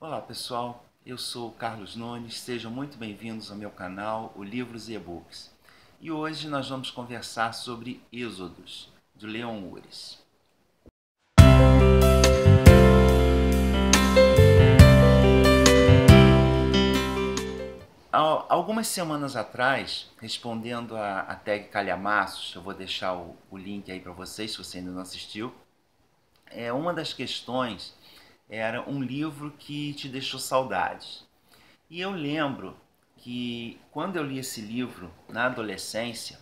Olá pessoal, eu sou o Carlos Nunes, sejam muito bem-vindos ao meu canal, o Livros e E-Books. E hoje nós vamos conversar sobre Êxodos, de Leon Uris. Algumas semanas atrás, respondendo a tag Calhamaços, eu vou deixar o link aí para vocês, se você ainda não assistiu, uma das questões era um livro que te deixou saudades. E eu lembro que quando eu li esse livro na adolescência,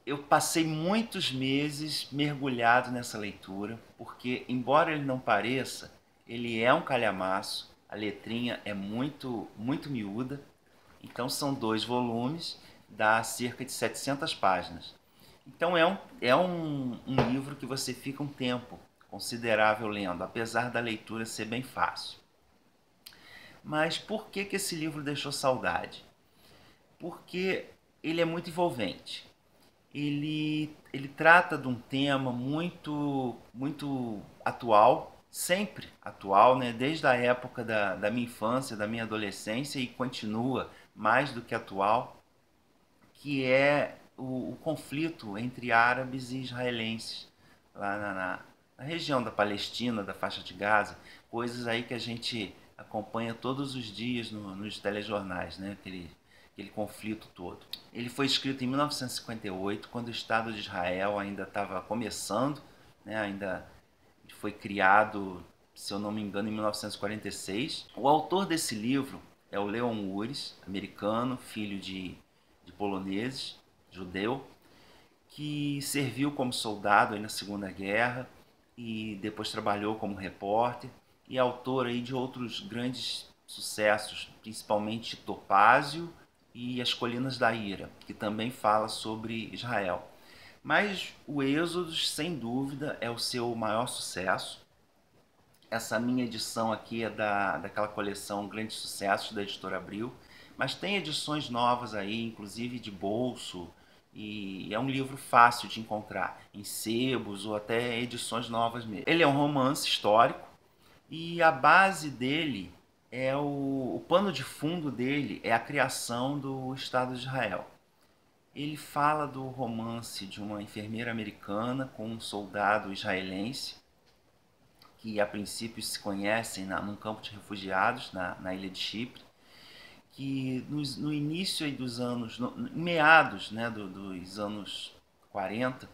eu passei muitos meses mergulhado nessa leitura, porque embora ele não pareça, ele é um calhamaço, a letrinha é muito miúda, então são 2 volumes, dá cerca de 700 páginas. Então é um livro que você fica um tempo considerável lendo, apesar da leitura ser bem fácil. Mas por que esse livro deixou saudade? Porque ele é muito envolvente. Ele trata de um tema muito atual, sempre atual, né? Desde a época da minha infância, da minha adolescência, e continua mais do que atual, que é o conflito entre árabes e israelenses, lá na região da Palestina, da faixa de Gaza, coisas aí que a gente acompanha todos os dias nos telejornais, né? Aquele conflito todo. Ele foi escrito em 1958, quando o Estado de Israel ainda estava começando, né? Ainda foi criado, se eu não me engano, em 1946. O autor desse livro é o Leon Uris, americano, filho de poloneses, judeu, que serviu como soldado aí na Segunda Guerra e depois trabalhou como repórter e autor aí de outros grandes sucessos, principalmente Topázio e As Colinas da Ira, que também fala sobre Israel. Mas o Êxodo, sem dúvida, é o seu maior sucesso. Essa minha edição aqui é daquela coleção Grandes Sucessos da Editora Abril, mas tem edições novas aí, inclusive de bolso, e é um livro fácil de encontrar em sebos ou até edições novas mesmo. Ele é um romance histórico e a base dele o pano de fundo dele é a criação do Estado de Israel. Ele fala do romance de uma enfermeira americana com um soldado israelense que a princípio se conhecem num campo de refugiados na ilha de Chipre, que no início dos anos, meados, né, dos anos 40,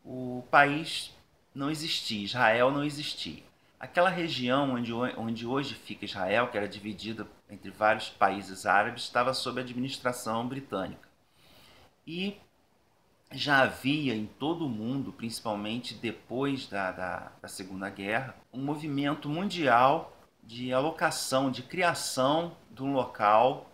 o país não existia, Israel não existia. Aquela região onde hoje fica Israel, que era dividida entre vários países árabes, estava sob administração britânica. E já havia em todo o mundo, principalmente depois da Segunda Guerra, um movimento mundial de alocação, de criação de um local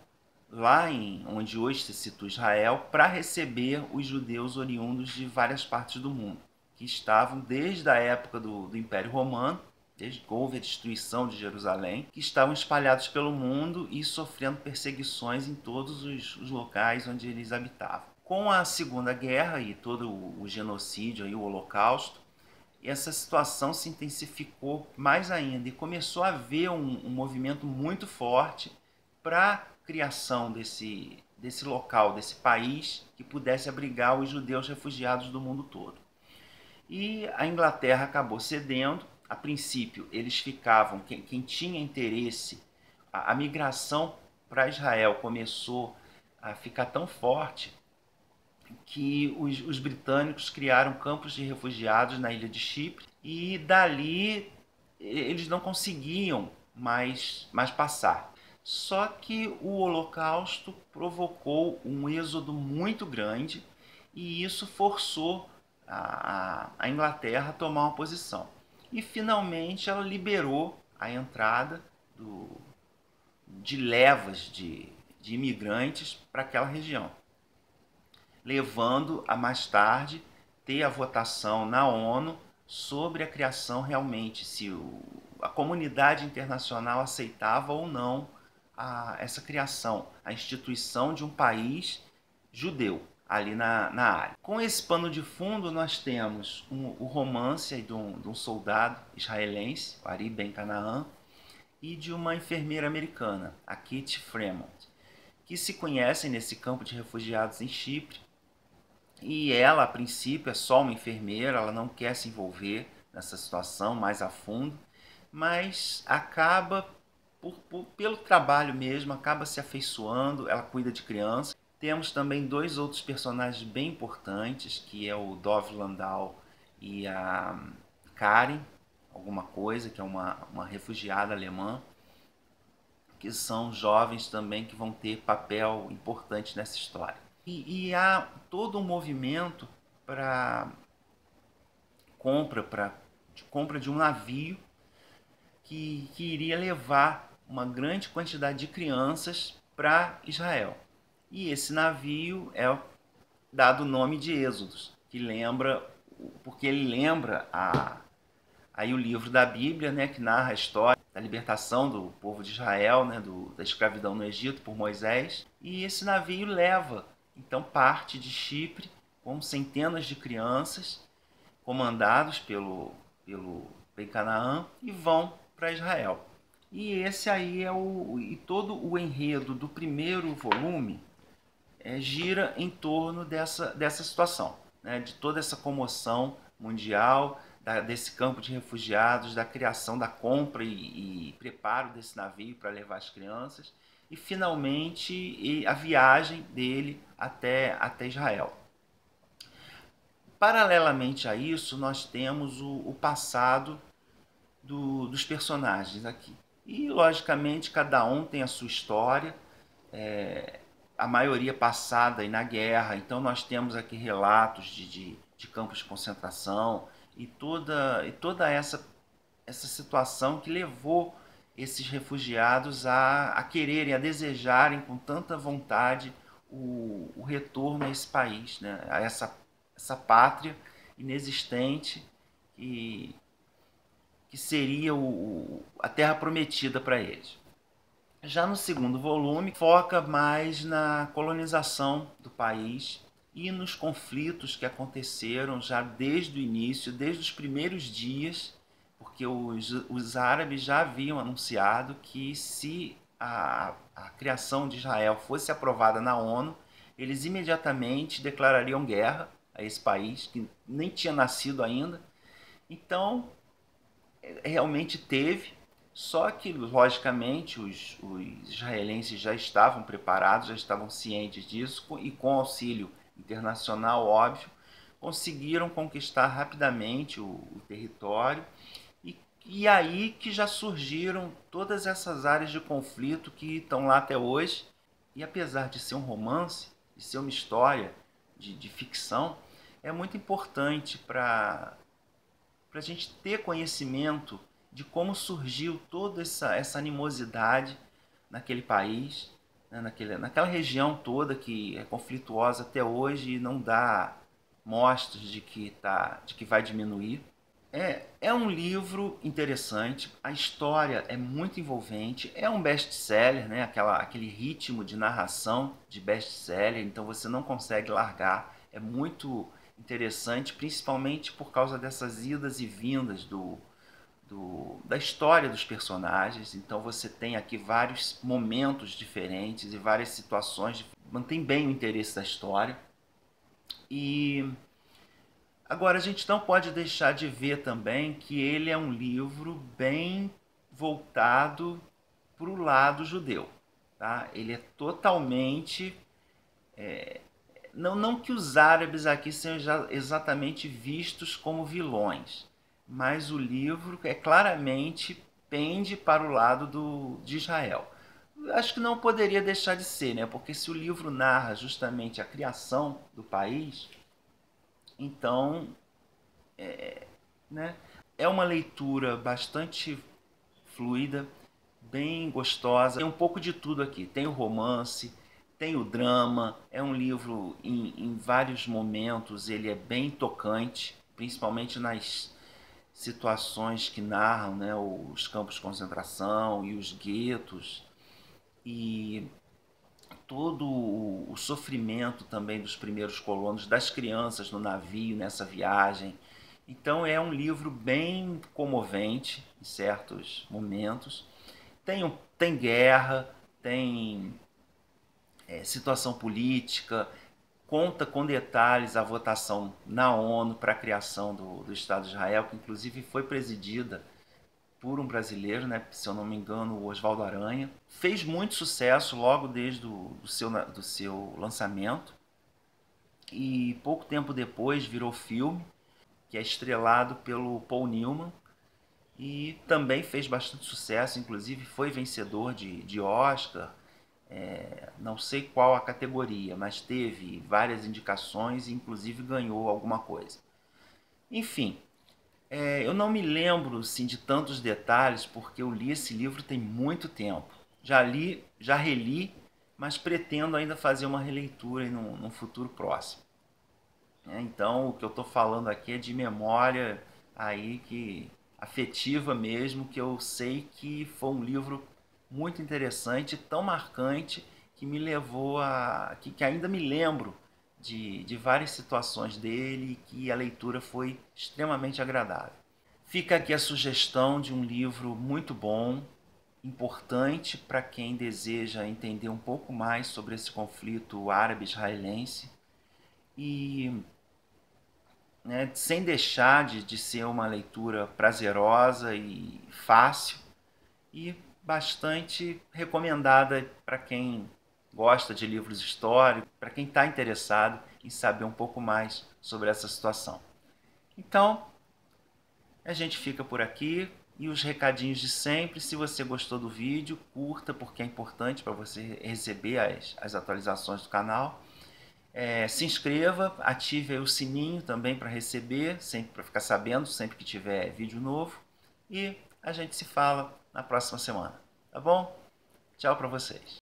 lá onde hoje se situa Israel, para receber os judeus oriundos de várias partes do mundo, que estavam desde a época do Império Romano, desde que houve a destruição de Jerusalém, que estavam espalhados pelo mundo e sofrendo perseguições em todos os locais onde eles habitavam. Com a Segunda Guerra e todo o genocídio, e o Holocausto, essa situação se intensificou mais ainda e começou a haver um movimento muito forte para a criação desse local, desse país que pudesse abrigar os judeus refugiados do mundo todo. E a Inglaterra acabou cedendo. A princípio, eles ficavam, quem tinha interesse, a migração para Israel começou a ficar tão forte que os britânicos criaram campos de refugiados na ilha de Chipre e dali eles não conseguiam mais passar. Só que o Holocausto provocou um êxodo muito grande e isso forçou a Inglaterra a tomar uma posição. E finalmente ela liberou a entrada de levas de imigrantes para aquela região, levando a mais tarde ter a votação na ONU sobre a criação realmente, se a comunidade internacional aceitava ou não essa criação, a instituição de um país judeu. ali na área. Com esse pano de fundo, nós temos o romance de um soldado israelense, o Ari Ben Canaan, e de uma enfermeira americana, a Kitty Fremont, que se conhecem nesse campo de refugiados em Chipre. E ela, a princípio, é só uma enfermeira, ela não quer se envolver nessa situação mais a fundo, mas acaba, pelo trabalho mesmo, acaba se afeiçoando, ela cuida de crianças. Temos também dois outros personagens bem importantes, que é o Dov Landau e a Karen, alguma coisa, que é uma refugiada alemã, que são jovens também que vão ter papel importante nessa história. E há todo um movimento para compra de um navio que iria levar uma grande quantidade de crianças para Israel. E esse navio é dado o nome de Êxodos, que lembra, porque ele lembra aí o livro da Bíblia, né, que narra a história da libertação do povo de Israel, né, da escravidão no Egito por Moisés. E esse navio leva, então, parte de Chipre com centenas de crianças, comandados pelo Ben Canaã, e vão para Israel. E esse aí e todo o enredo do primeiro volume gira em torno dessa situação, né, de toda essa comoção mundial, desse campo de refugiados, da criação, da compra e preparo desse navio para levar as crianças, e finalmente a viagem dele até Israel. Paralelamente a isso, nós temos o passado dos personagens aqui. E, logicamente, cada um tem a sua história, a maioria passada e na guerra. Então, nós temos aqui relatos de campos de concentração e toda essa situação que levou esses refugiados a quererem, a desejarem com tanta vontade o retorno a esse país, né? A essa pátria inexistente que seria a terra prometida para eles. Já no segundo volume, foca mais na colonização do país e nos conflitos que aconteceram já desde o início, desde os primeiros dias, porque os árabes já haviam anunciado que se a criação de Israel fosse aprovada na ONU, eles imediatamente declarariam guerra a esse país, que nem tinha nascido ainda. Então, realmente teve, só que, logicamente, os israelenses já estavam preparados, já estavam cientes disso, e com auxílio internacional, óbvio, conseguiram conquistar rapidamente o território, e aí que já surgiram todas essas áreas de conflito que estão lá até hoje. E apesar de ser um romance, de ser uma história de ficção, é muito importante para a gente ter conhecimento de como surgiu toda essa animosidade naquele país, né, naquela região toda que é conflituosa até hoje e não dá mostras de que vai diminuir. É um livro interessante, a história é muito envolvente, é um best-seller, né? Aquele ritmo de narração de best-seller, então você não consegue largar, é muito interessante, principalmente por causa dessas idas e vindas da história dos personagens. Então você tem aqui vários momentos diferentes e várias situações, mantém bem o interesse da história. E agora, a gente não pode deixar de ver também que ele é um livro bem voltado para o lado judeu. Tá? Ele é totalmente... Não que os árabes aqui sejam exatamente vistos como vilões, mas o livro claramente pende para o lado de Israel. Acho que não poderia deixar de ser, né? Porque se o livro narra justamente a criação do país, então, né, é uma leitura bastante fluida, bem gostosa. Tem um pouco de tudo aqui. Tem o romance, tem o drama. É um livro em vários momentos, ele é bem tocante, principalmente nas situações que narram, né, os campos de concentração e os guetos. E todo o sofrimento também dos primeiros colonos, das crianças no navio, nessa viagem. Então é um livro bem comovente em certos momentos. Tem guerra, tem situação política, conta com detalhes a votação na ONU para a criação do Estado de Israel, que inclusive foi presidida por um brasileiro, né, se eu não me engano, o Oswaldo Aranha. Fez muito sucesso logo desde do seu lançamento e pouco tempo depois virou filme, que é estrelado pelo Paul Newman e também fez bastante sucesso, inclusive foi vencedor de Oscar, não sei qual a categoria, mas teve várias indicações e inclusive ganhou alguma coisa. Enfim, eu não me lembro assim, de tantos detalhes, porque eu li esse livro tem muito tempo. Já reli, mas pretendo ainda fazer uma releitura num futuro próximo. Então, o que eu estou falando aqui é de memória aí que afetiva mesmo, que eu sei que foi um livro muito interessante, tão marcante, que me levou que ainda me lembro de várias situações dele e que a leitura foi extremamente agradável. Fica aqui a sugestão de um livro muito bom, importante para quem deseja entender um pouco mais sobre esse conflito árabe-israelense e, né, sem deixar de ser uma leitura prazerosa e fácil e bastante recomendada para quem gosta de livros históricos, para quem está interessado em saber um pouco mais sobre essa situação. Então, a gente fica por aqui e os recadinhos de sempre. Se você gostou do vídeo, curta, porque é importante para você receber as atualizações do canal. Se inscreva, ative o sininho também para receber, sempre para ficar sabendo sempre que tiver vídeo novo. E a gente se fala na próxima semana, tá bom? Tchau para vocês.